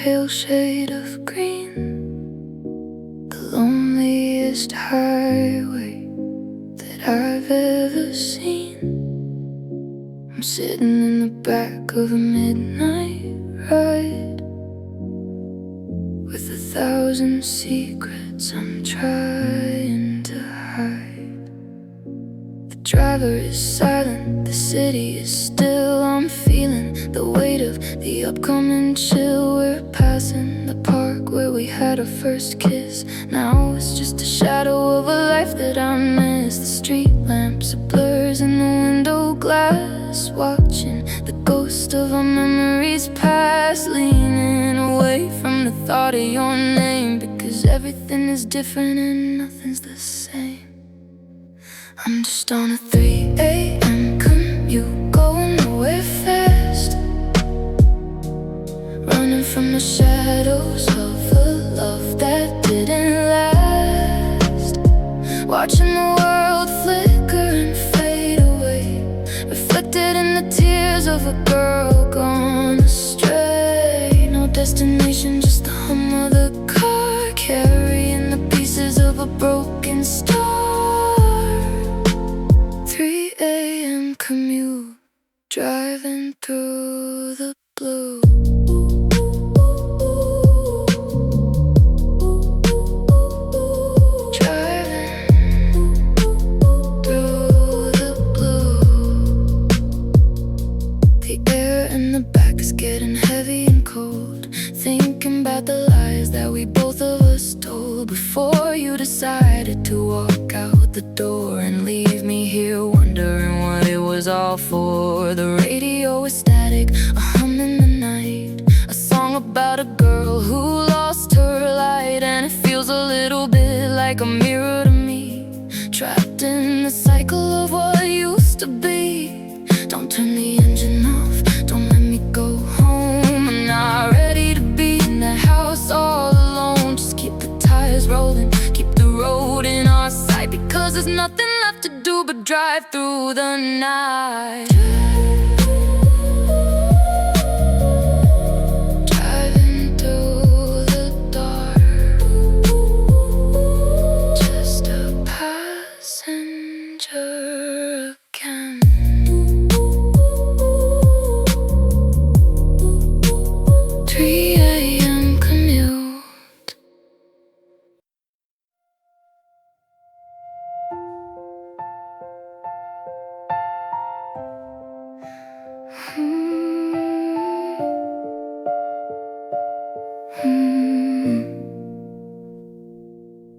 pale shade of green, the loneliest highway that I've ever seen. I'm sitting in the back of a midnight ride with 1,000 secrets I'm trying to hide. The driver is silent, the city is still. I'm feeling the weight of the upcoming chill. We're passing the park where we had our first kiss. Now it's just a shadow of a life that I miss. The street lamps are blurs in the window glass, watching the ghost of our memories pass, leaning away from the thought of your name, because everything is different and nothing's the same. I'm just on a 3 a.m. commute, going nowhere fast, running from the shadows of a love that didn't last, watching the world flicker and fade away, reflected in the tears of a girl gone astray. No destination, just the hum of the car, carrying the pieces of a broken star. 3 a.m. commute, driving through the blue. Getting heavy and cold, thinking about the lies that we both of us told before you decided to walk out the door and leave me here wondering what it was all for. The radio is static, a hum in the night, a song about a girl who lost her light, and it feels a little bit like a mirror to me, trapped in the cycle of what used to be. Don't turn the engine off, don't let me go home. I'm not ready to be in the house all alone. Just keep the tires rolling, keep the road in our sight, because there's nothing left to do but drive through the night. Driving through the dark, just a passenger again. 3 a.m. commute.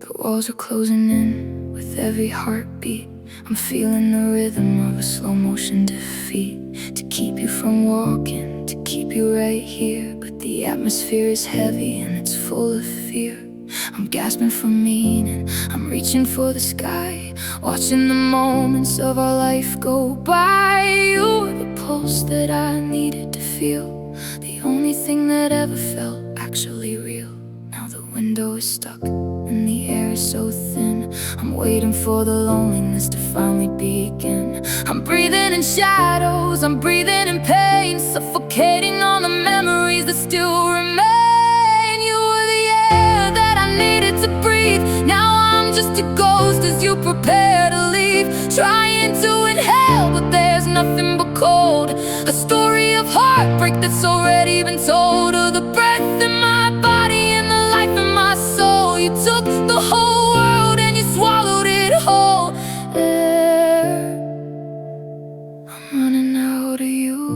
The walls are closing in with every heartbeat. I'm feeling the rhythm of a slow motion defeat, to keep you from walking, to keep you right here. But the atmosphere is heavy and it's full of fear. I'm gasping for meaning, I'm reaching for the sky, watching the moments of our life go by. You were the pulse that I needed to feel, the only thing that ever felt actually real. Now the window is stuck and the air is so thin, I'm waiting for the loneliness to finally begin. I'm breathing in shadows, I'm breathing in pain, suffocating on the memories that still remain. You were the air that I needed to breathe. Now I'm just a ghost as you prepare to leave, trying to inhale, but there's nothing but cold. A story of heartbreak that's already been told, of the breath in my body and the life in my soul. You took the whole world and you swallowed it whole. Air, I'm running out of you.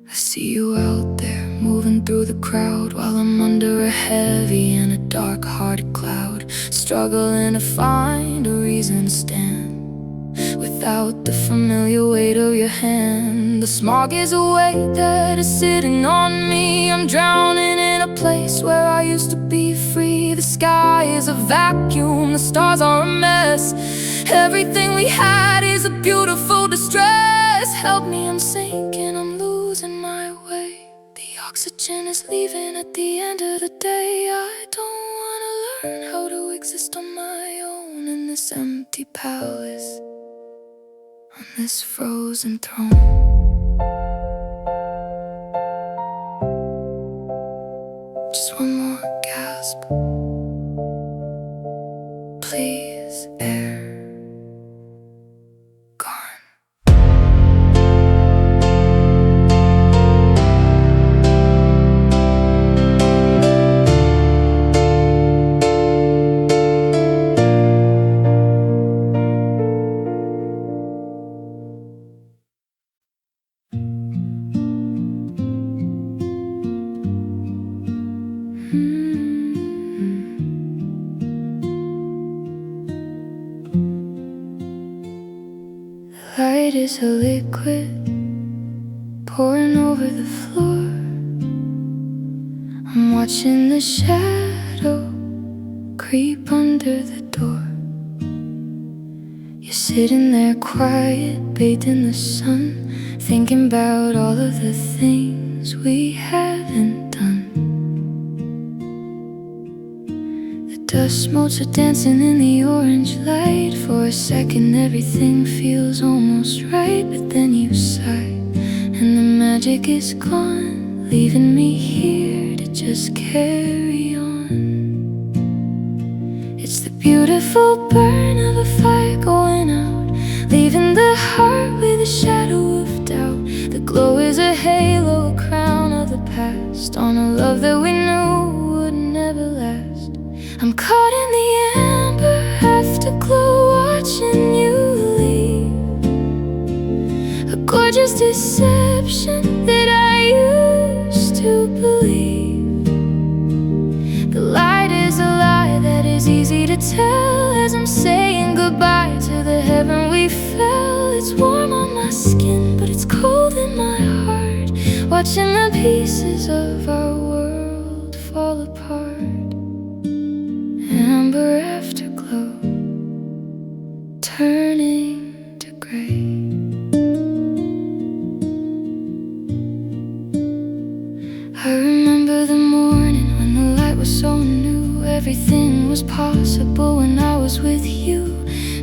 I see you out there, moving through the crowd, while I'm under a heavy and a dark-hearted cloud, struggling to find a reason to stand without the familiar weight of your hand. The smog is a weight that is sitting on me. I'm drowning in a place where I used to be free. The sky is a vacuum, the stars are a mess. Everything we had is a beautiful distress. Help me, I'm sinking, I'm losing my way. The oxygen is leaving at the end of the day. I don't wanna learn how to exist on my own in this empty palace, on this frozen throne. please, air gone. Light is a liquid pouring over the floor. I'm watching the shadow creep under the door. You're sitting there quiet, bathed in the sun, thinking about all of the things we haven't done. Dust motes are dancing in the orange light. For a second everything feels almost right, but then you sigh and the magic is gone, leaving me here to just carry on. It's the beautiful burn of a fire going out, leaving the heart with a shadow of doubt. The glow is a halo, a crown of the past, on a love that we knew would never last. I'm caught in the amber afterglow, watching you leave. A gorgeous deception that I used to believe. The light is a lie that is easy to tell, as I'm saying goodbye to the heaven we fell. It's warm on my skin, but it's cold in my heart, watching the pieces of our world fall apart. Amber afterglow, turning to gray. I remember the morning when the light was so new. Everything was possible when I was with you.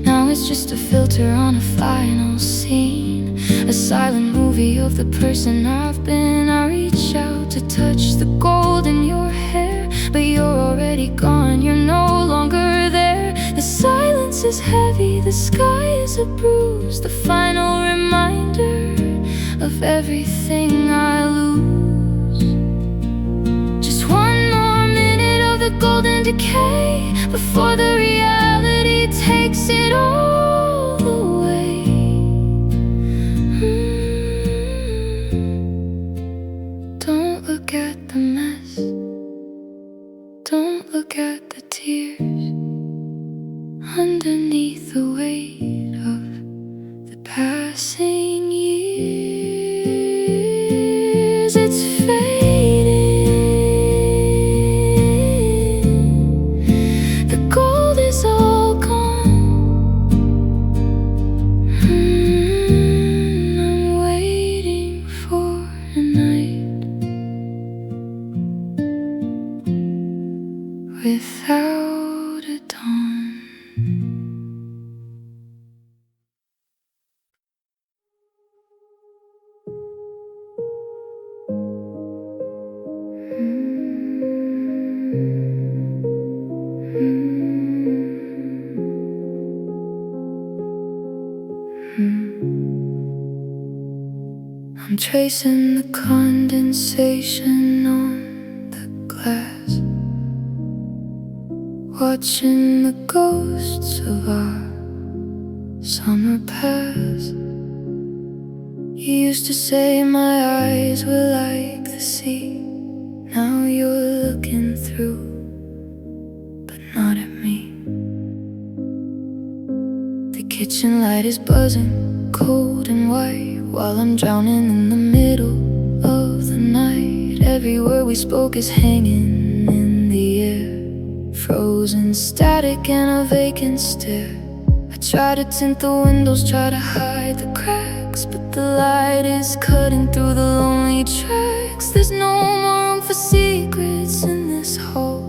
Now it's just a filter on a final scene, a silent movie of the person I've been. I reach out to touch the gold in your hair, but you're already gone, you're no longer there. The silence is heavy, the sky is a bruise, the final reminder of everything I lose. Just one more minute of the golden decay before the reality takes it all away. Don't look at the mess, don't look at the tears underneath the weight of the passing years. It's fading, the gold is all gone. I'm waiting for a night without a dawn. I'm tracing the condensation on the glass, watching the ghosts of our summer pass. You used to say my eyes were like the sea. Now you're looking through, but not at me. The kitchen light is buzzing, cold and white, while I'm drowning in the middle of the night. Every word we spoke is hanging in the air, frozen static and a vacant stare. I try to tint the windows, try to hide the cracks, but the light is cutting through the lonely tracks. There's no more room for secrets in this hole.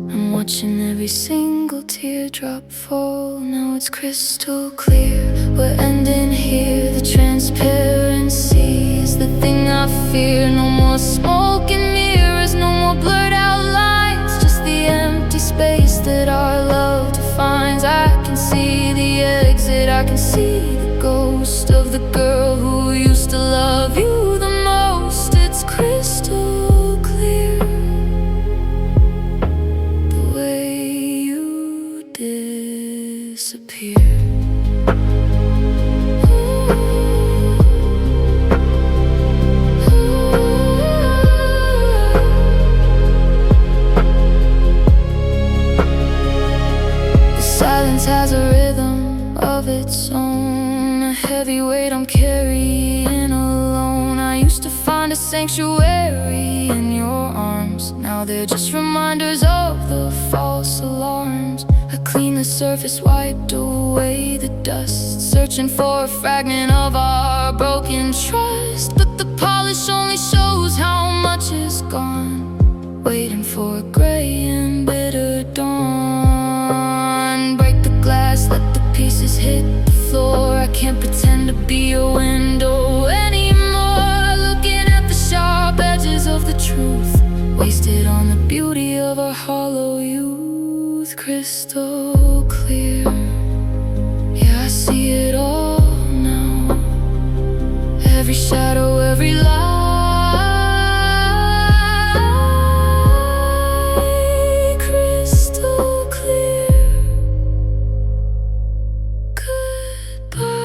I'm watching every single teardrop fall. Now it's crystal clear, we're ending here. The transparency is the thing I fear. No more smoke and mirrors, no more blurred out lines, just the empty space that our love defines. of its own, a heavy weight I'm carrying alone. I used to find a sanctuary in your arms. Now they're just reminders of the false alarms. I cleaned the surface, wiped away the dust, searching for a fragment of our broken trust. But the polish only shows how much is gone, waiting for a gray and bitter dawn. Break the glass, let the pieces hit the floor. I can't pretend to be a window anymore, looking at the sharp edges of the truth, wasted on the beauty of our hollow youth. Crystal clear, yeah, I see it all now. Every shadow, every light. Crystal clear. Goodbye.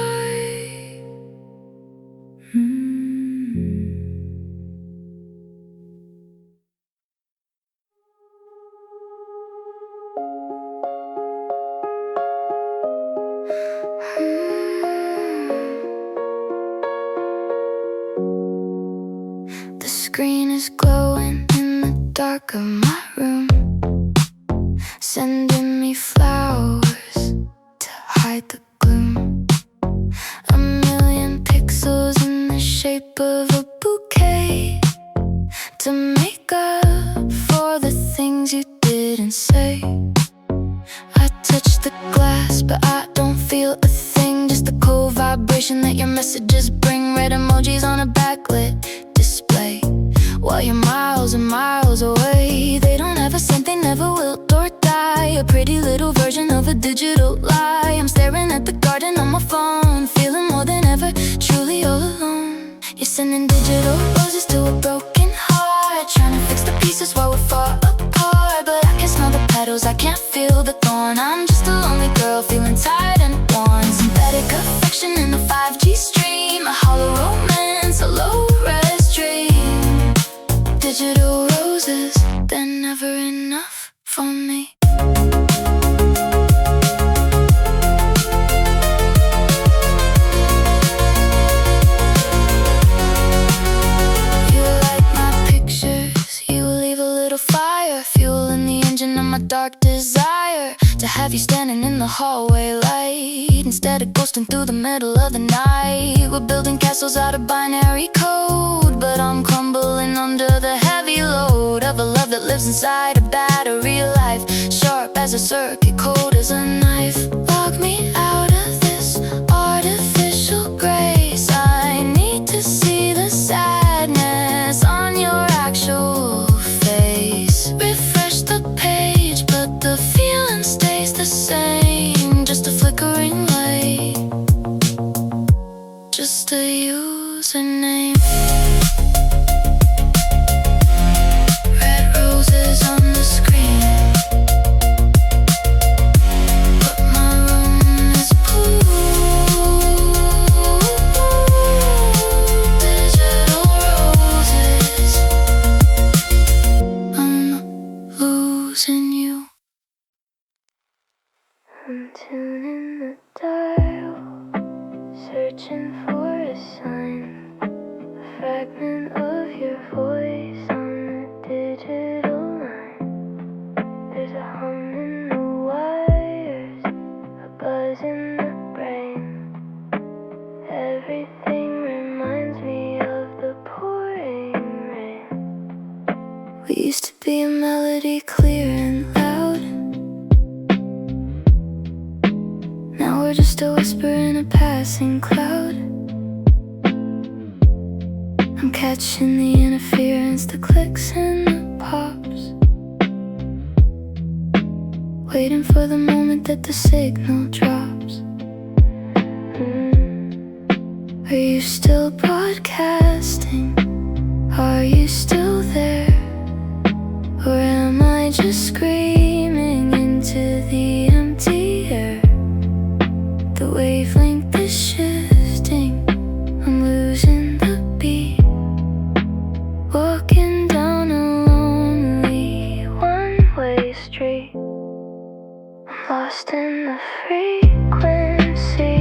The screen is glowing in the dark of my room, sending me flowers to hide the gloom. A million pixels in the shape of a bouquet, to make up for the things you didn't say. I touch the glass, but I don't feel a thing, just the cold vibration that your messages bring. Red emojis on a backlit display, while you're miles and miles away. They don't have a scent, they never will or die, a pretty little version of a digital lie. I'm staring at the garden on my phone, feeling more than ever truly all alone. You're sending digital roses to a broken heart, trying to fix the pieces while we're far apart. But I can smell the petals, I can't feel the thorn. I'm just a lonely girl feeling tired and worn. Synthetic affection in a 5G stream, a hollow romance, a low-res dream. Digital roses, they're never enough for me. You like my pictures, you leave a little fire, fuel in the engine of my dark desire, to have you standing in the hallway light, instead of ghosting through the middle of the night. We're building castles out of binary code, but I'm crumbling under the heavy load of a love that lives inside a battery life, sharp as a circuit, cold as a knife. Lock me out of this artificial grace. I need to see the sadness on your actual face. Refresh the page, but the feeling stays the same, just a flickering light, just a username. Red roses on the screen, but my room is blue. Digital roses, I'm losing you. I'm tuning the dial, searching for a sign, a fragment of your voice on the digital line. There's a hum in the wires, a buzz in the brain. Everything reminds me of the pouring rain. We used to be a melody clear and loud, now we're just a whisper in a passing cloud. I'm catching the interference, the clicks and the pops, waiting for the moment that the signal drops. Are you still broadcasting? Are you still there? Or am I just screaming into the empty air? The wavelength is shifting, I'm losing the beat, walking down a lonely one-way street. I'm lost in the frequency.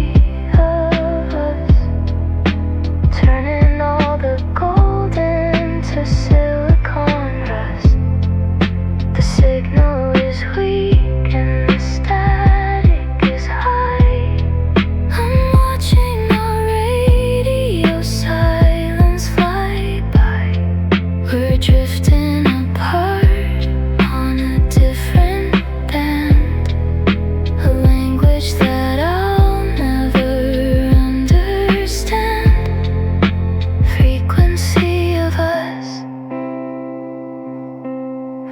drifting apart on a different band, a language that I'll never understand. Frequency of us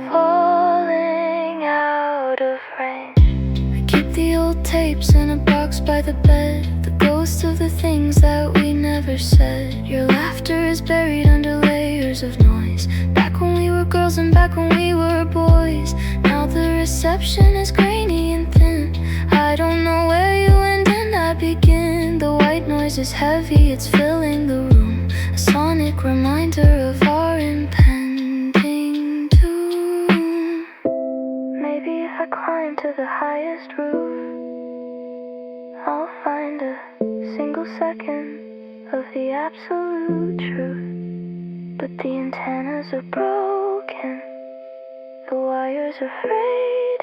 falling out of range. I keep the old tapes in a box by the bed, the ghost of the things that we never said. Your laughter is buried under layers of noise. Back when we were girls and back when we were boys. Now the reception is grainy and thin. I don't know where you end and I begin. The white noise is heavy, it's filling the room, a sonic reminder of our impending doom. Maybe if I climb to the highest roof, I'll find a single second of the absolute truth. But the antennas are broken, the wires are frayed,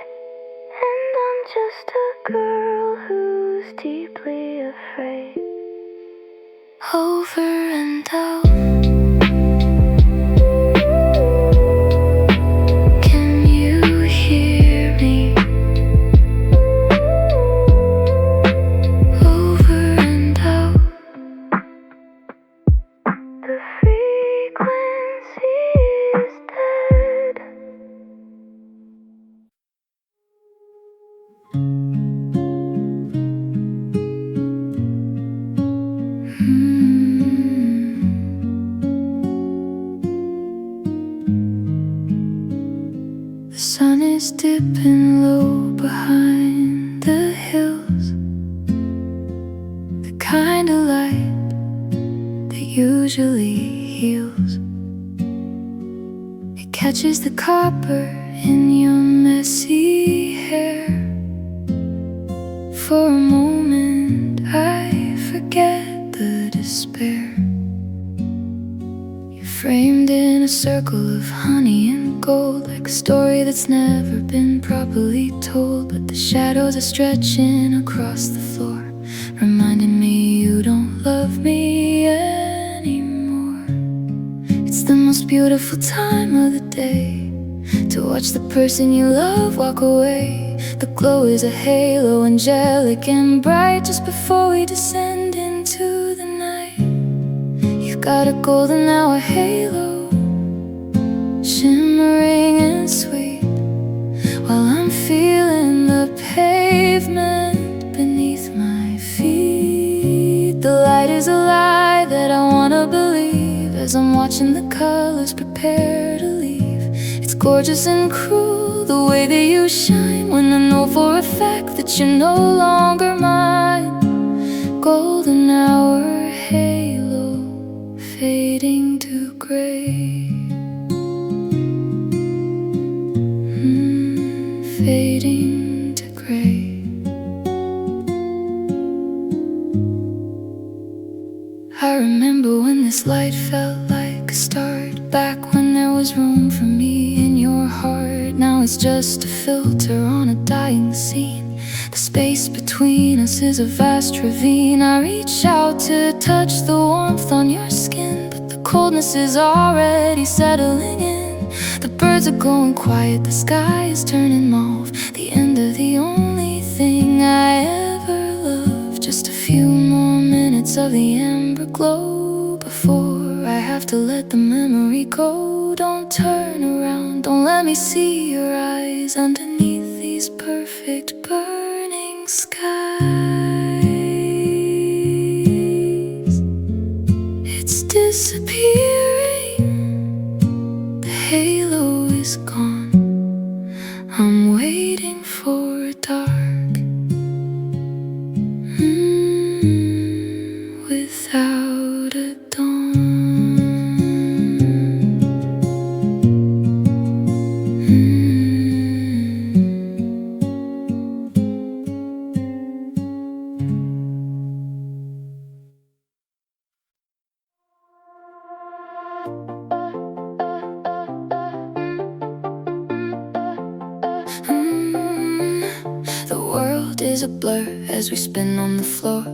and I'm just a girl who's deeply afraid. Over and out. Can you hear me? Over and out. The frequency is dead. The sun is dipping low behind the hills, the kind of light that usually heals. It catches the copper in your messy hair. For a moment I forget the despair. You're framed in a circle of honey and gold, like a story that's never been properly told. But the shadows are stretching across the floor, reminding me you don't love me anymore. It's the most beautiful time of the day to watch the person you love walk away. The glow is a halo, angelic and bright, just before we descend into the night. You've got a golden hour halo, shimmering and sweet, while I'm feeling the pavement beneath my feet. The light is a lie that I wanna believe as I'm watching the colors prepare to leave. It's gorgeous and cruel the way that you shine when I know for a fact that you're no longer mine. Golden hour halo fading to gray. Fading to gray. I remember when this light felt like a start, back when there was room for me in your heart. Now it's just a filter on a dying scene. The space between us is a vast ravine. I reach out to touch the warmth on your skin, but the coldness is already settling in. The birds are going quiet, the sky is turning mauve, the end of the only thing I ever loved. Just a few more minutes of the amber glow before I have to let the memory go. Don't turn around, don't let me see your eyes underneath these perfect burning skies. It's disappearing, the halo is gone. I'm waiting for a dark without a dawn. The world is a blur as we spin on the floor.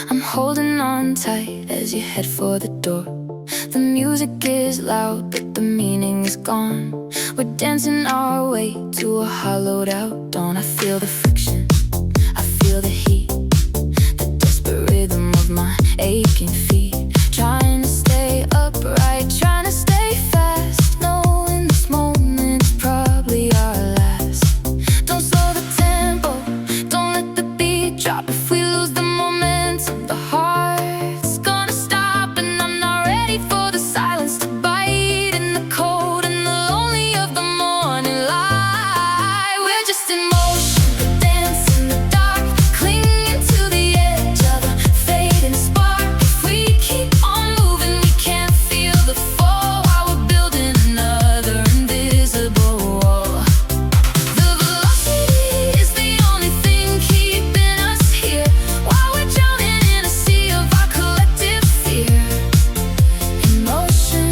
I'm holding on tight as you head for the door. The music is loud, but the meaning is gone. We're dancing our way to a hollowed out dawn. I feel the friction, I feel the heat, the desperate rhythm of my aching feet. Trying to stay upright, trying to stay fast, knowing this moment's probably our last. Don't slow the tempo, don't let the beat drop. If we lose the momentum, the heart's gonna stop. And I'm not ready for the silence to bite in the cold and the lonely of the morning light. We're just in motion, dance in the dark, clinging to the edge of a fading spark. If we keep on moving, we can't feel the fall while we're building another invisible wall. The velocity is the only thing keeping us here, while we're drowning in a sea of our collective fear. In motion,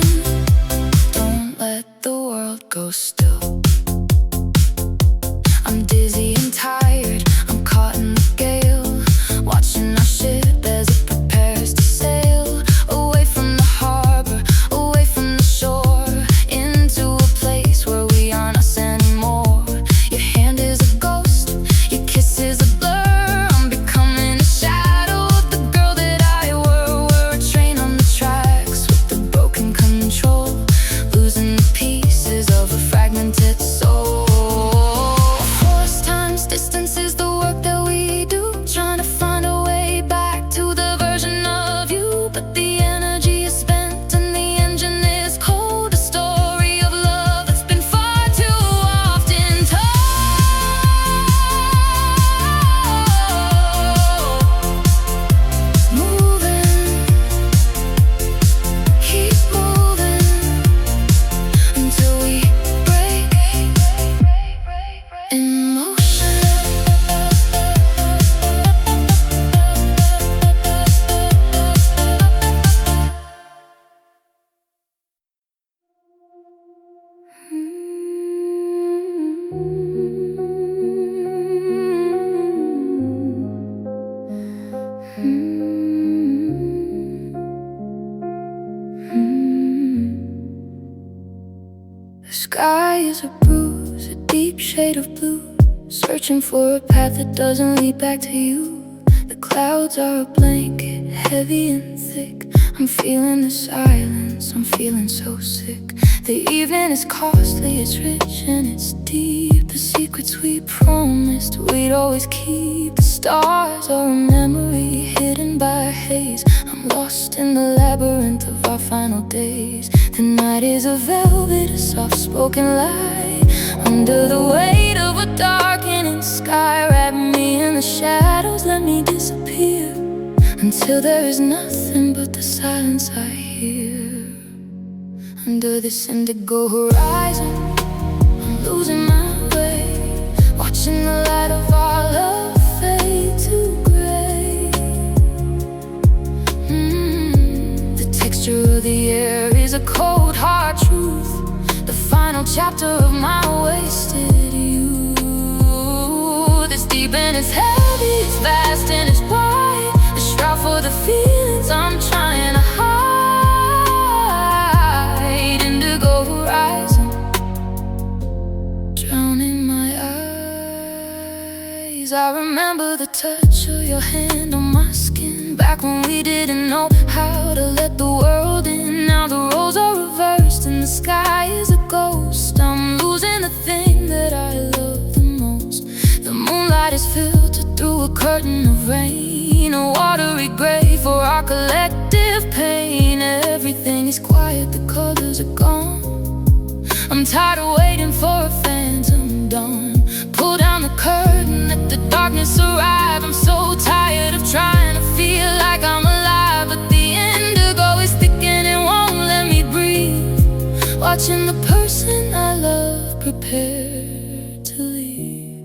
don't let the world go still. I'm dizzy and tired, I'm caught in the gale, watching our ship as it prepares to sail away from the harbor, away from the shore, into a place where we aren't us anymore. Your hand is a ghost, your kiss is a blur. I'm becoming a shadow of the girl that I were. We're a train on the tracks with the broken control, losing the pieces of a fragmented soul. Force times distance is the work that we do, trying to find a way back to the version of you. But the energy is spent and the engine is cold, a story of love that's been far too often told. Moving, keep moving until we break in motion. The sky is a bruise, a deep shade of blue, searching for a path that doesn't lead back to you. The clouds are a blanket, heavy and thick. I'm feeling the silence, I'm feeling so sick. The evening is costly, it's rich and it's deep. The secrets we promised we'd always keep. The stars are a memory hidden by a haze. I'm lost in the labyrinth of our final days. The night is a velvet, a soft-spoken light, under the weight of a darkening sky. Wrap me in the shadows, let me disappear, until there is nothing but the silence I hear. Under this indigo horizon, I'm losing my way, watching the light of our love fade to gray. The texture of the air is a cold, hard truth, the final chapter of my wasted youth. It's deep and it's heavy, it's vast and it's wide, a shroud for the feelings I'm trying to hide. Indigo horizon, drowning my eyes. I remember the touch of your hand on my skin, back when we didn't know how to let the world in. Now the roles are reversed and the sky is a ghost. I'm losing the thing that I love the most. The moonlight is filtered through a curtain of rain, a watery grave for our collective pain. Everything is quiet, the colors are gone. I'm tired of waiting for a phantom dawn. Pull down the curtain, let the darkness arrive. I'm so tired of trying to feel like I'm alive, but the indigo is thick and it won't let me breathe. Watching the person I love prepare to leave.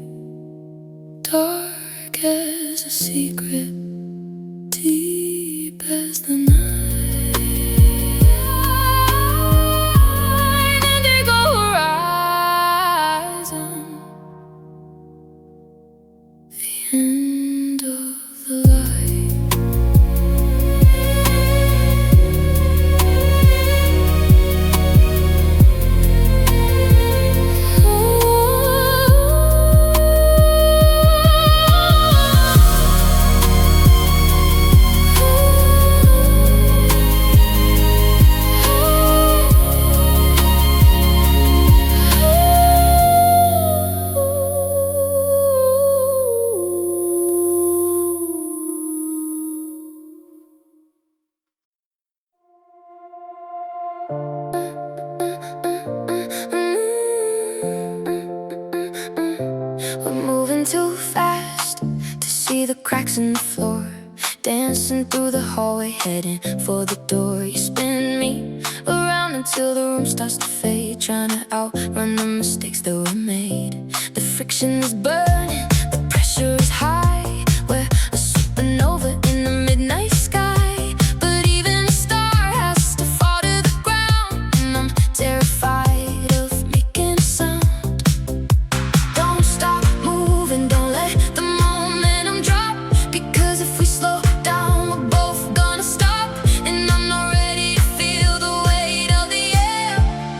Dark as a secret, deep as the night. Indigo horizon, the end of the light. too fast to see the cracks in the floor. Dancing through the hallway, heading for the door. You spin me around until the room starts to fade, trying to outrun the mistakes that were made. The friction is burning, the pressure is high. We're a supernova in the midnight sky, but even a star has to fall to the ground, and I'm terrified of making a sound. Don't stop moving, don't let the momentum drop, because if we slow down, we're both gonna stop. And I'm not ready to feel the weight of the air,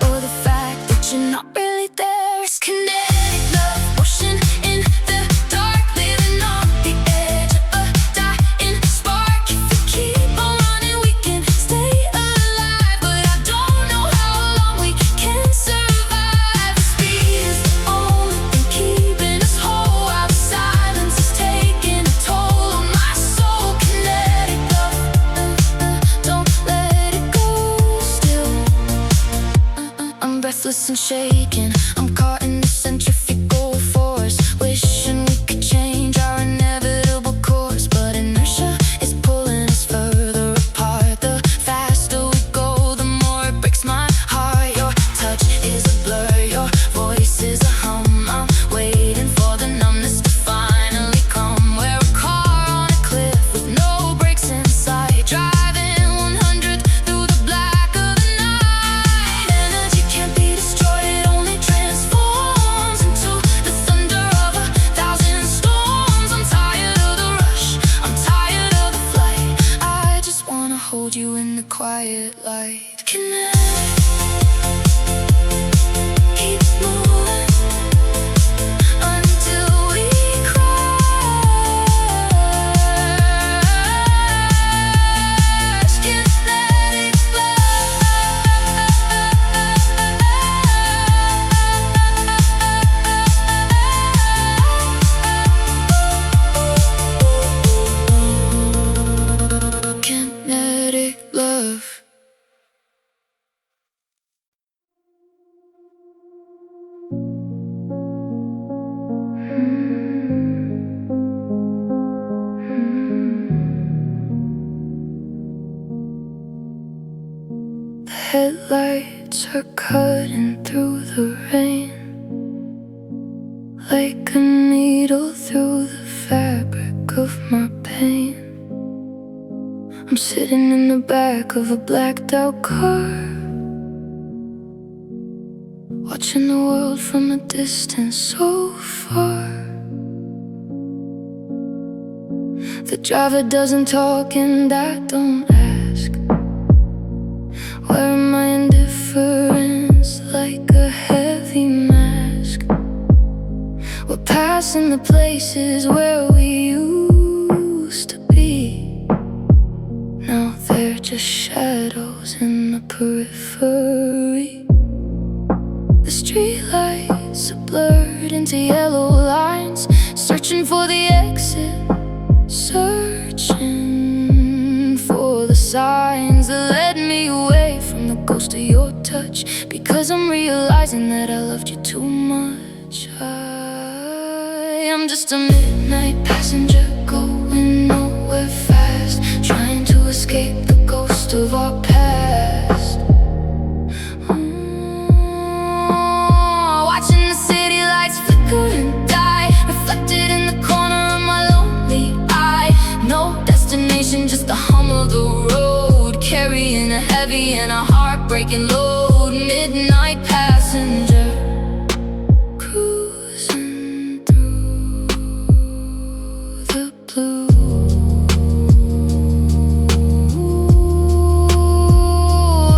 or the fact that you're not really there. It's kinetic love, motion in the dark, living on the edge of a dying spark. If we keep on running, we can stay alive, but I don't know how long we can survive. The speed is the only thing keeping us whole, while the silence is taking a toll on my soul. Kinetic love, don't let it go still. I'm breathless and shaking, I'm caught in the centrifugal force, wishing we could change our inevitable course, but inertia is pulling us further apart. The faster we go, the more it breaks my heart. Your touch is a blur, your voice is a hum. I'm waiting for the numbness to finally come. We're a car on a cliff with no brakes in sight, driving 100 through the black of the night. Energy can't be destroyed, it only transforms into the thunder of 1,000 storms. I'm tired of the rush, I'm tired of the flight. I just wanna hold you in the quiet light. Connect, keep moving until we crash. Kinetic love, kinetic love. The headlights are cutting through the rain, like a needle through the fabric of my pain. I'm sitting in the back of a blacked out car, watching the world from a distance so far. The driver doesn't talk and I don't ask. Wearing my indifference like a heavy mask. We're passing the places where we used to be. Now they're just shadows in the periphery. The streetlights are blurred into yellow lines, searching for the exit, searching for the signs that led me away from the ghost of your touch, because I'm realizing that I loved you too much. I am just a midnight passenger going nowhere fast, trying to escape the ghost of our past. Watching the city lights flicker and die, reflected in the corner of my lonely eye. No destination, just the hum of the road, carrying a heavy and a heartbreaking load. Midnight passenger, cruising through the blue.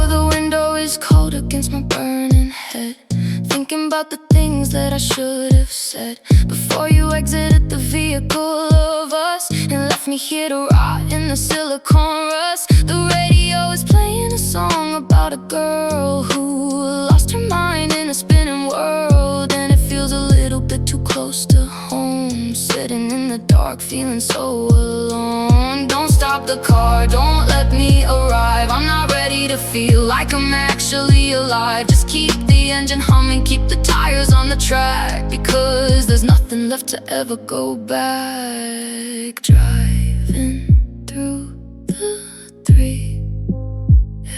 The window is cold against my burning head, thinking about the things that I should have said before you exited the vehicle of us and left me here to rot in the silicone rust. The radio is playing a song about a girl who lost her mind in a spinning world, and it feels a little bit too close to home, sitting in the dark feeling so alone. Don't stop the car, don't let me arrive, I'm not ready me to feel like I'm actually alive. Just keep the engine humming, keep the tires on the track, because there's nothing left to ever go back. Driving through the 3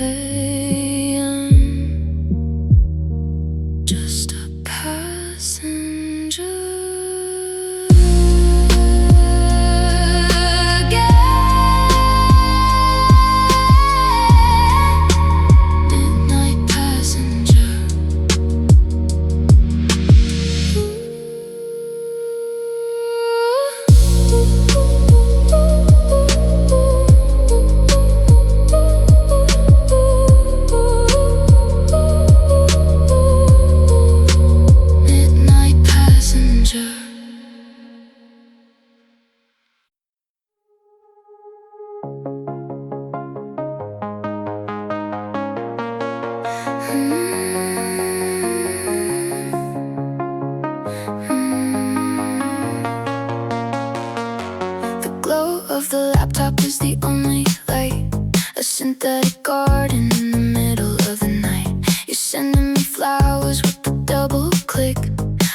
a.m. Just a passenger. The glow of the laptop is the only light. A synthetic garden in the middle of the night. You're sending me flowers with a double click,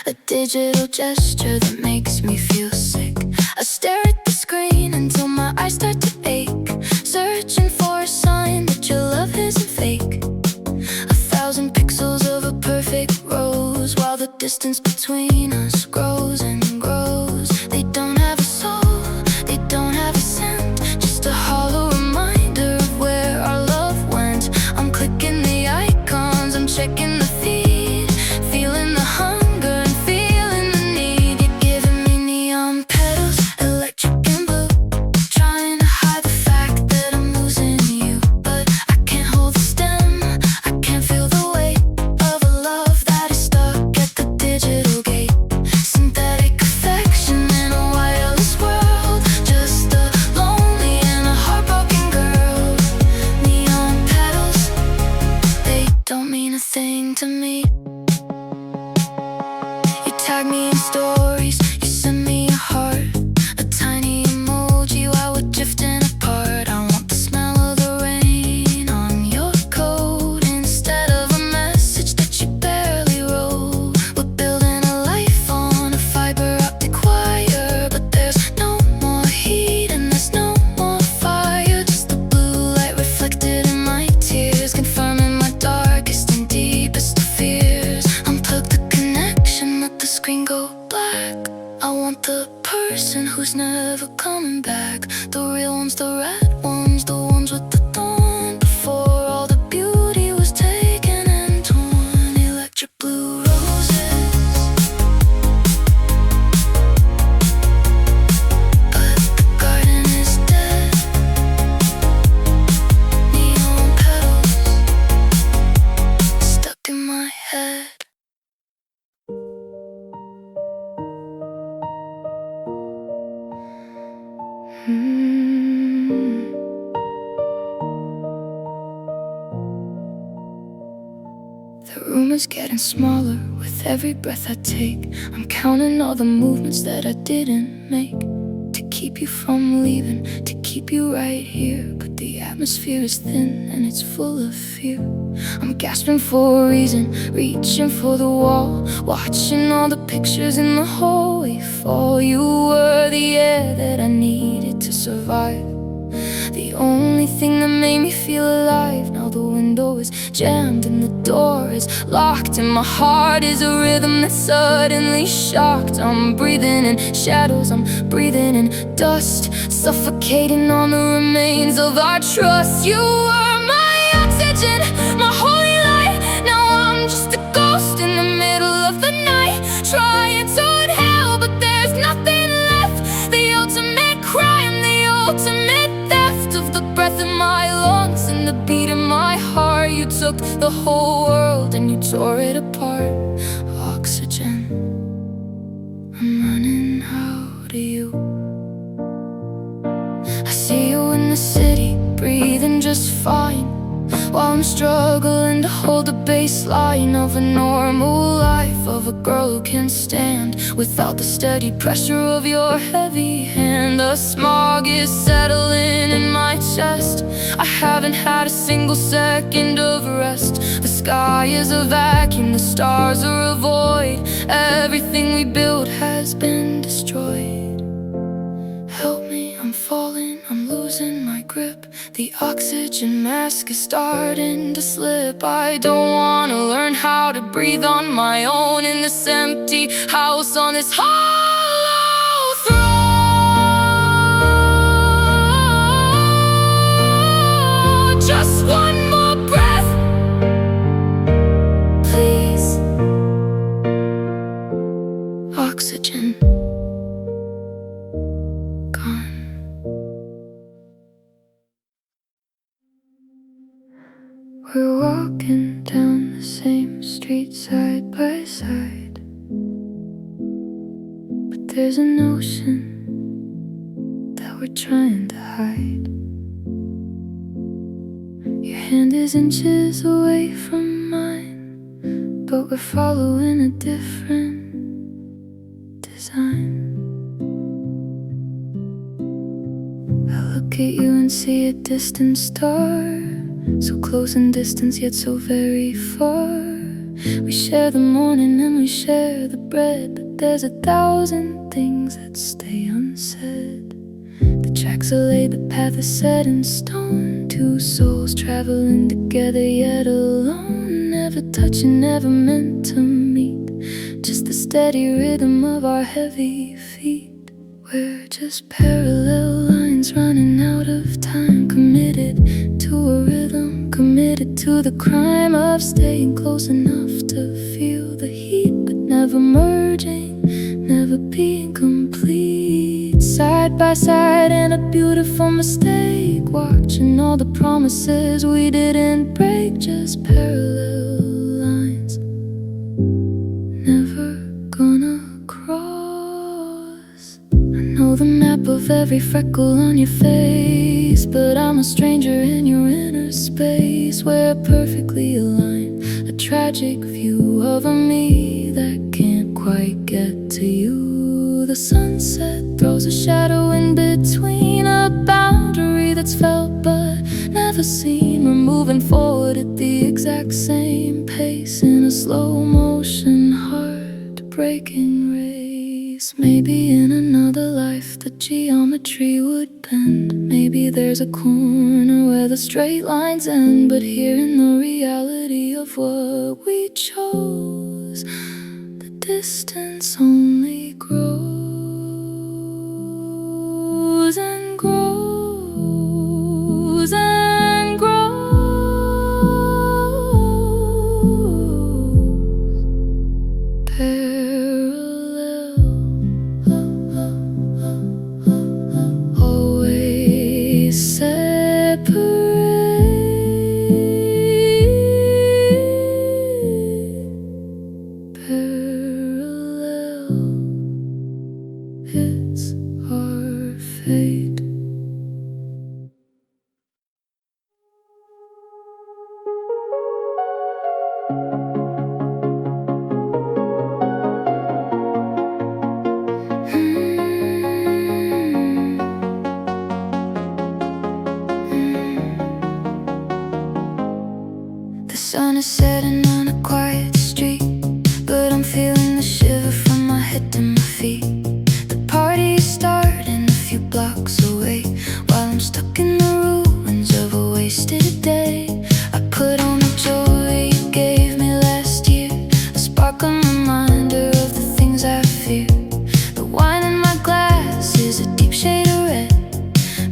a digital gesture that makes me feel sick. I stare at the screen until my eyes start to ache, searching for a sign that your love isn't fake. 1,000 pixels of a perfect rose, while the distance between us grows and grows. They don't have a soul, they don't have a scent, just a hollow reminder of where our love went. I'm clicking the icons, I'm checking the feed, feeling the hunger and feeling the need. You're giving me neon petals, electric and blue, trying to hide the fact that I'm losing you. But I can't hold the stem, I can't feel the weight of a love that is stuck at the digital gate. Synthetic affection in a wireless world, just a lonely and a heartbroken girl. Neon petals, they don't mean a thing to me. You tag me in stories, you send me a heart, a tiny emoji while we're drifting apart. I want the smell of the rain on your coat instead of a message that you barely wrote. We're building a life on a fiber optic wire, but there's no more heat and there's no more fire. Just the blue light reflected in my tears, confirming my darkest and deepest fears. Unplug the connection, let the screen go black. I want the person who's never coming back, the real ones, the red ones, the ones with the dawn, before all the beauty was taken and torn. Electric blue roses, but the garden is dead. Neon petals stuck in my head. The room is getting smaller with every breath I take. I'm counting all the movements that I didn't make, to keep you from leaving, to keep you right here. But the atmosphere is thin and it's full of fear. I'm gasping for a reason, reaching for the wall, watching all the pictures in the hallway fall. You were the air that I needed to survive, the only thing that made me feel alive. Now the window is jammed and the door is locked, and my heart is a rhythm that's suddenly shocked. I'm breathing in shadows, I'm breathing in dust, suffocating on the remains of our trust. You were my oxygen, my holy light. Now I'm just a ghost in the middle of the night, trying to inhale, but there's nothing left. The ultimate crime, the ultimate theft of the breath in my lungs and the beat in my heart. You took the whole world and you tore it apart. Oxygen, I'm running out of you. I see you in the city, breathing just fine, while I'm struggling to hold the baseline of a normal life, of of a girl who can stand without the steady pressure of your heavy hand. The smog is settling in my chest. I haven't had a single second of rest. The sky is a vacuum, the stars are a void. Everything we built has been destroyed. Help me, I'm falling, I'm losing my grip. The oxygen mask is starting to slip. I don't wanna learn how to breathe on my own in this empty house on this hollow throne. Just one more breath, please. Oxygen gone. We're walking down the same street side by side, but there's an ocean that we're trying to hide. Your hand is inches away from mine, but we're following a different design. I look at you and see a distant star, so close in distance yet so very far. We share the morning and we share the bread, but there's 1,000 things that stay unsaid. The tracks are laid, the path is set in stone. Two souls traveling together yet alone, never touching, never meant to meet. Just the steady rhythm of our heavy feet. We're just parallel lines running out of time, committed to a rhythm, committed to the crime of staying close enough to feel the heat, but never merging, never being complete. Side by side in a beautiful mistake, watching all the promises we didn't break. Just parallel lines, never gonna cross. I know the map of every freckle on your face, but I'm a stranger in your inner space. We're perfectly aligned, a tragic view of a me that can't quite get to you. The sunset throws a shadow in between, a boundary that's felt but never seen. We're moving forward at the exact same pace, in a slow motion, heart-breaking race. Maybe in another life the geometry would bend. Maybe there's a corner where the straight lines end. But here in the reality of what we chose, the distance only grows and grows and grows. It's our fate. The sun is setting on a quiet street, but I'm feeling the shiver from my head to my feet. The party's starting a few blocks away, while I'm stuck in the ruins of a wasted day. I put on the joy you gave me last year, a sparkling reminder of the things I fear. The wine in my glass is a deep shade of red,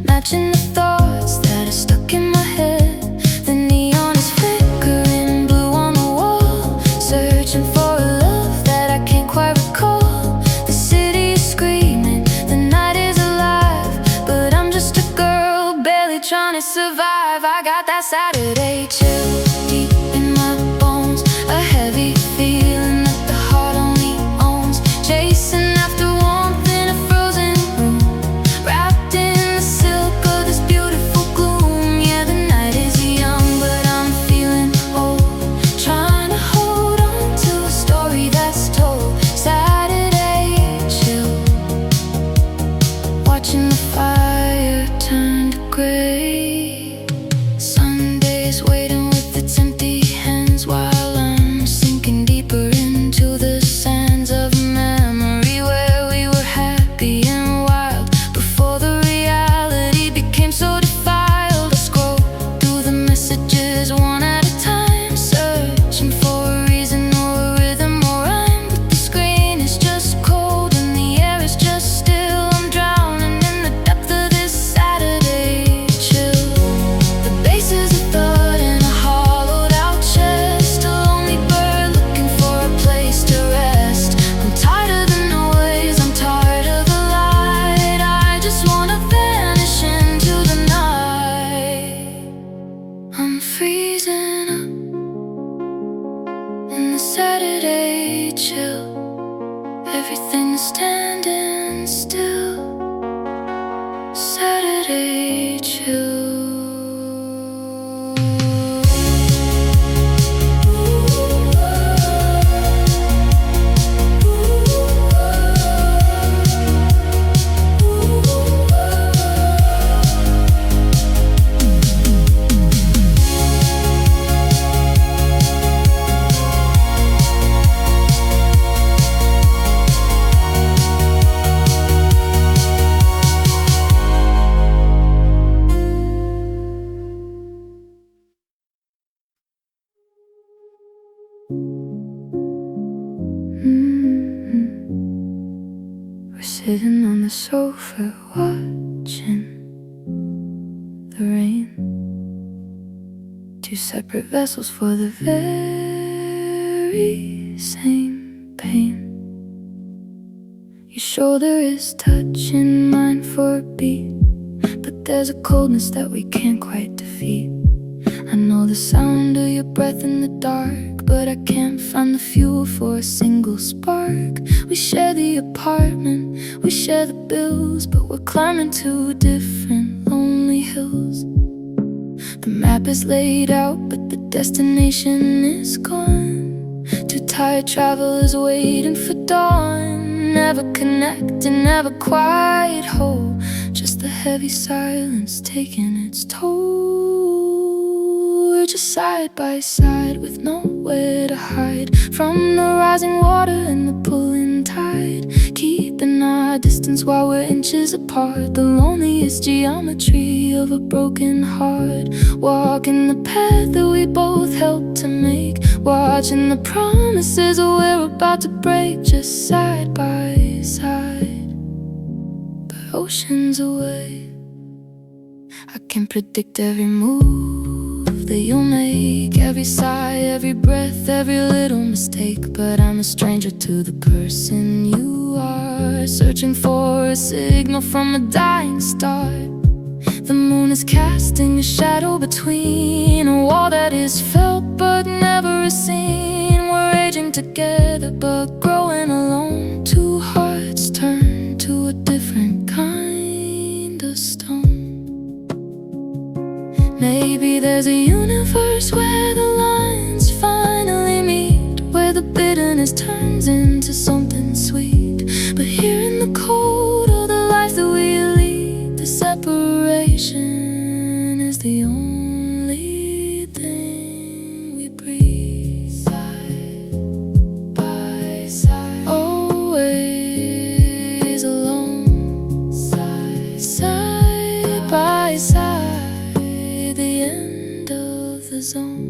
matching the thoughts that are stuck in my head. The neon is flickering blue on the wall, searching for a love that I can't quite recall. The city is screaming, the night is alive, but I'm just a girl barely trying to survive. I got that Saturday chill deep in my bones, a heavy feeling that the heart only owns, chasing after warmth in a frozen room, wrapped in the silk of this beautiful gloom. Yeah, the night is young, but I'm feeling old, trying to hold on to a story that's told. chill. Everything is standing still. Saturday chill. We're sitting on the sofa watching the rain. Two separate vessels for the very same pain. Your shoulder is touching mine for a beat, but there's a coldness that we can't quite defeat. I know the sound of your breath in the dark, but I can't find the fuel for a single spark. We share the apartment, we share the bills, but we're climbing two different lonely hills. The map is laid out, but the destination is gone. Two tired travelers waiting for dawn. Never connected, never quite whole, just the heavy silence taking its toll. We're just side by side with nowhere to hide from the rising water and the pulling tide, keeping our distance while we're inches apart. The loneliest geometry of a broken heart, walking the path that we both helped to make, watching the promises we're about to break, just side by side, but oceans away. I can predict every move that you'll make, every sigh, every breath, every little mistake, but I'm a stranger to the person you are, searching for a signal from a dying star. The moon is casting a shadow between a wall that is felt but never is seen. We're aging together but growing alone. Two hearts turn to a different kind of stone. Maybe there's a universe where the lines finally meet, where the bitterness turns into something sweet. But here in the cold of the life that we lead, the separation is the only thing we breathe. Side by side, always alone. Side by side, the end of the zone.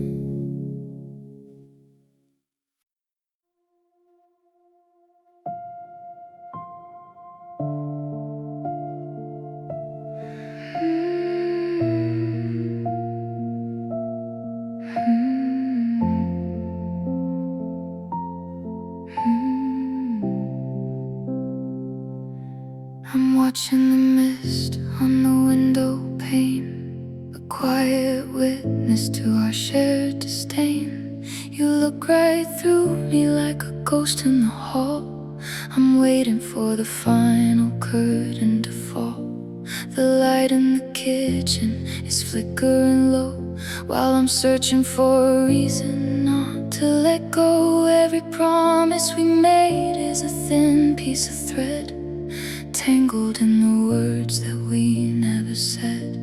I'm watching the mist on the window pane, a quiet witness to our shared disdain. You look right through me like a ghost in the hall. I'm waiting for the final curtain to fall. The light in the kitchen is flickering low, while I'm searching for a reason not to let go. Every promise we made is a thin piece of thread, tangled in the words that we never said.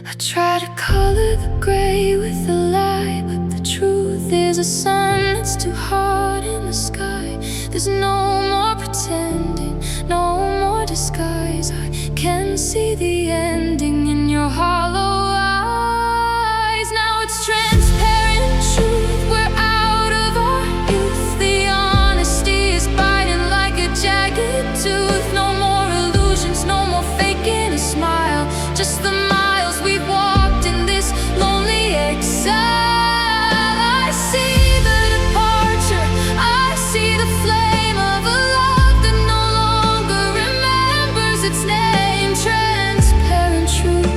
I try to color the gray with a lie, but the truth is a sun that's too hard in the sky. There's no more pretending, no more disguise. I can see the ending in your hollow eyes. Now it's transparent truth, we're out of our youth. The honesty is biting like a jagged tooth. No more illusions, no more faking a smile, just the miles we've walked in this lonely exile. I see the departure, I see the flame of a love that no longer remembers its name. Transparent truth,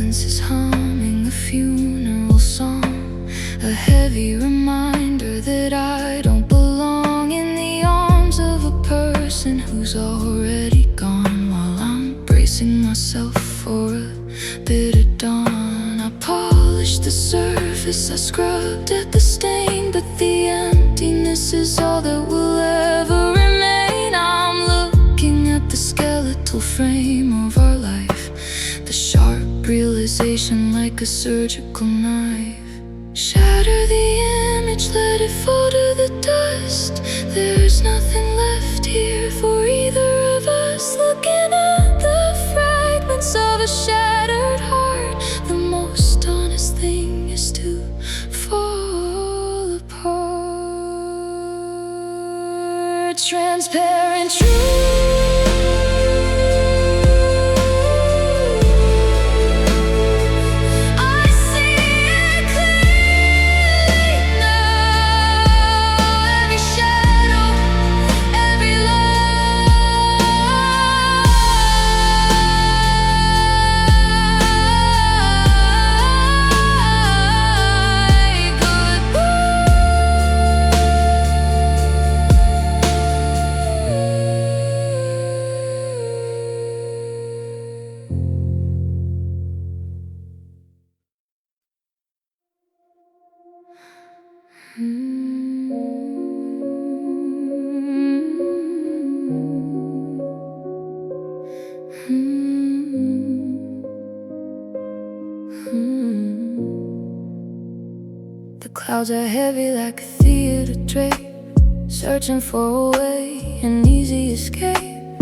silence is humming a funeral song, a heavy reminder that I don't belong in the arms of a person who's already gone, while I'm bracing myself for a bitter dawn. I polished the surface, I scrubbed at the stain, but the emptiness is all that will ever remain. I'm looking at the skeletal frame of our life, the sharp realization like a surgical knife. Shatter the image, let it fall to the dust. There's nothing left here for either of us. Looking at the fragments of a shattered heart, the most honest thing is to fall apart. Transparent truth. The clouds are heavy like a theater drape, searching for a way, an easy escape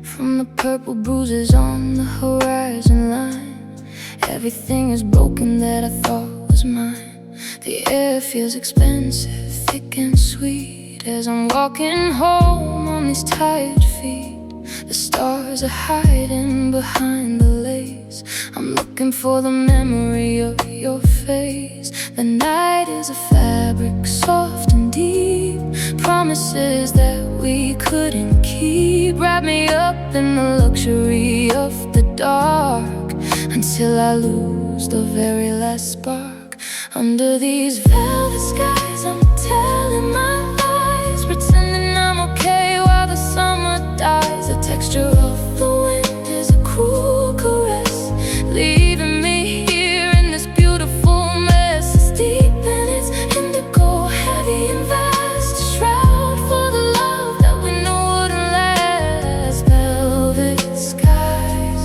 from the purple bruises on the horizon line. Everything is broken that I thought was mine. The air feels expensive, thick and sweet, as I'm walking home on these tired feet. The stars are hiding behind the lace. I'm looking for the memory of your face. The night is a fabric, soft and deep, promises that we couldn't keep. Wrap me up in the luxury of the dark, until I lose the very last spark. Under these velvet skies, I'm telling my lies, pretending I'm okay while the summer dies. The texture of the wind is a cruel caress, leaving me here in this beautiful mess. It's deep and it's indigo, heavy and vast, a shroud for the love that we knew wouldn't last. Velvet skies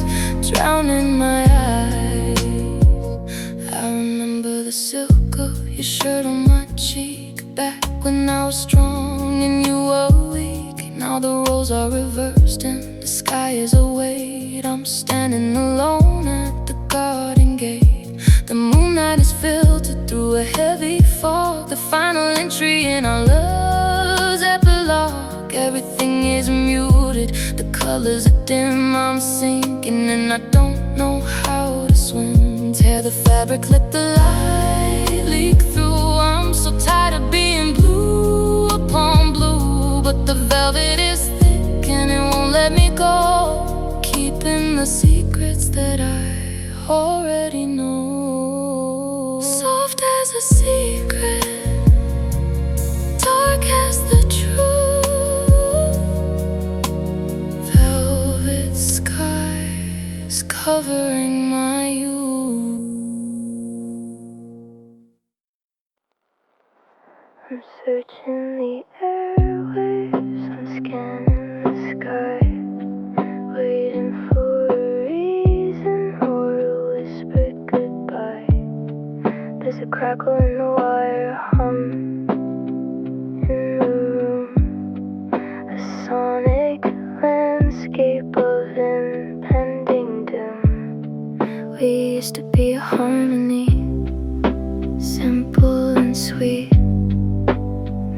drowning my eyes. I remember the silk of your shirt on my cheek, back when I was strong and you were weak. Now the roles are reversed and the sky is a weight. I'm standing alone at the garden gate. The moonlight is filtered through a heavy fog, the final entry in our love's epilogue. Everything is muted, the colors are dim. I'm sinking and I don't know how to swim. Tear the fabric, let the light leak through. I'm so tired of being blue upon blue, but the velvet is thick and it won't let me go, keeping the secrets that I already know. Soft as a secret, dark as the truth. Velvet skies covering my youth. I'm searching the airwaves, I'm scanning the sky, waiting for a reason or a whispered goodbye. There's a crackle in the wire, hum in the room, a sonic landscape of impending doom. We used to be a harmony, simple and sweet.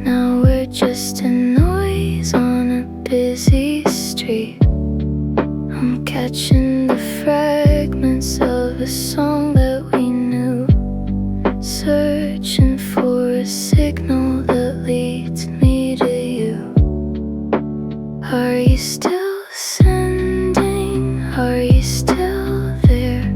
Now we're just a noise on a busy street. I'm catching the fragments of a song that we knew, searching for a signal that leads me to you. Are you still sending? Are you still there?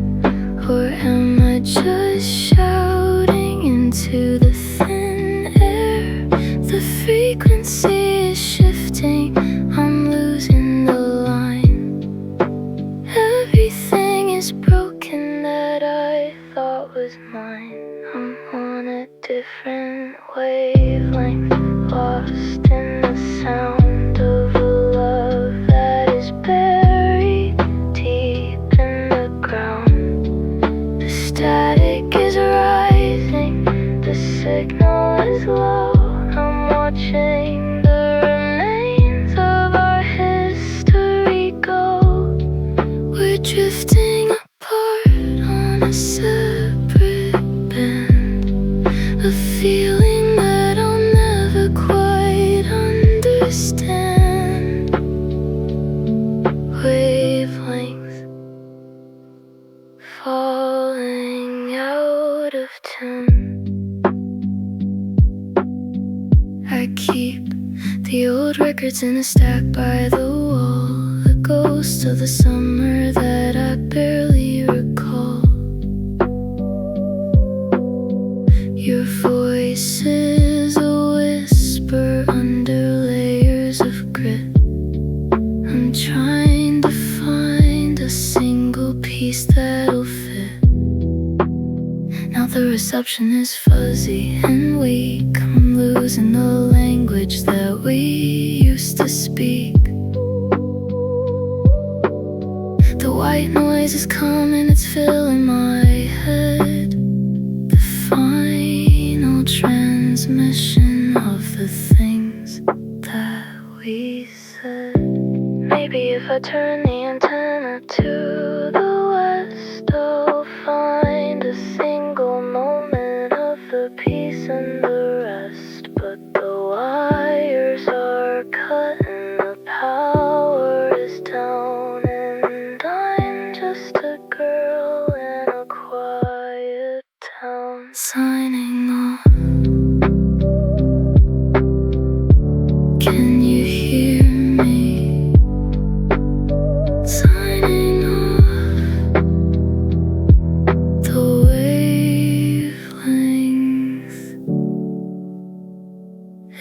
just shouting into the thin air. The frequency is shifting, I'm losing the line. Everything is broken that I thought was mine. I'm on a different wavelength, lost in the sound of a love that is buried deep in the ground. The static is rising, the signal is low. I'm watching the remains of our history go. We're drifting apart on a separate bend, a feeling that I'll never quite understand. Wavelengths falling out of tune. I keep the old records in a stack by the wall, the ghost of the summer that I barely recall. Your voice is a whisper under layers of grit. I'm trying to find a single piece that'll fit. Now the reception is fuzzy and weak. I'm losing the language that we used to speak. The white noise is coming, it's filling my head. The final transmission of the things that we said. Maybe if I turn the antenna to the west, I'll find a single moment of the peace and the rest. But the wires are cut and the power is down, and I'm just a girl in a quiet town. Signing off. Can you hear me? Signing off. The wavelength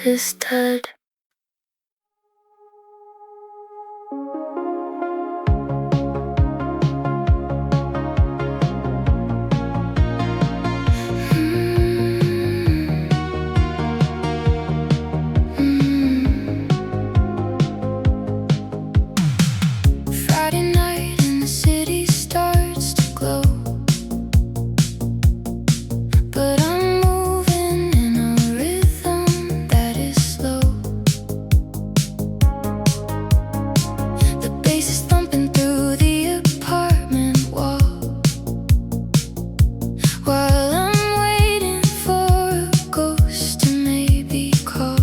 is dead. Friday night and the city starts to glow, but I'm moving in a rhythm that is slow. The bass is thumping through the apartment wall, while I'm waiting for a ghost to maybe call.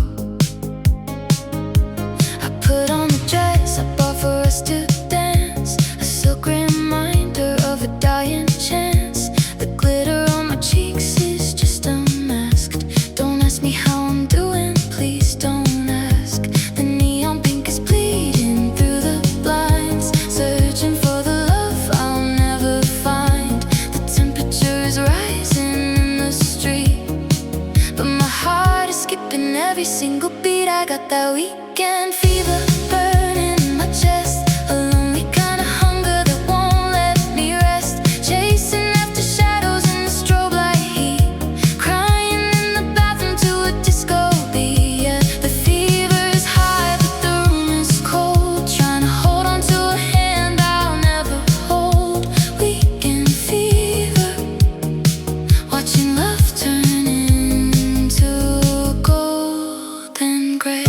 I put on the dress I bought for us to dance, a silk reminder of a dying chance. The glitter on my cheeks is just unmasked. Don't ask me how I'm doing, please don't ask. The neon pink is bleeding through the blinds, searching for the love I'll never find. The temperature is rising in the street, but my heart is skipping every single beat. I got that weekend fever burning in my chest, a lonely kind of hunger that won't let me rest. Chasing after shadows in the strobe light heat, crying in the bathroom to a disco beat. Yeah, the fever is high but the room is cold, trying to hold on to a hand I'll never hold. Weekend fever, watching love turn into gold and gray.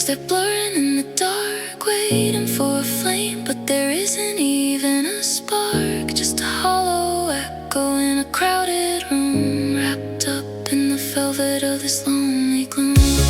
they're blurring in the dark, waiting for a flame, but there isn't even a spark. Just a hollow echo in a crowded room, wrapped up in the velvet of this lonely gloom.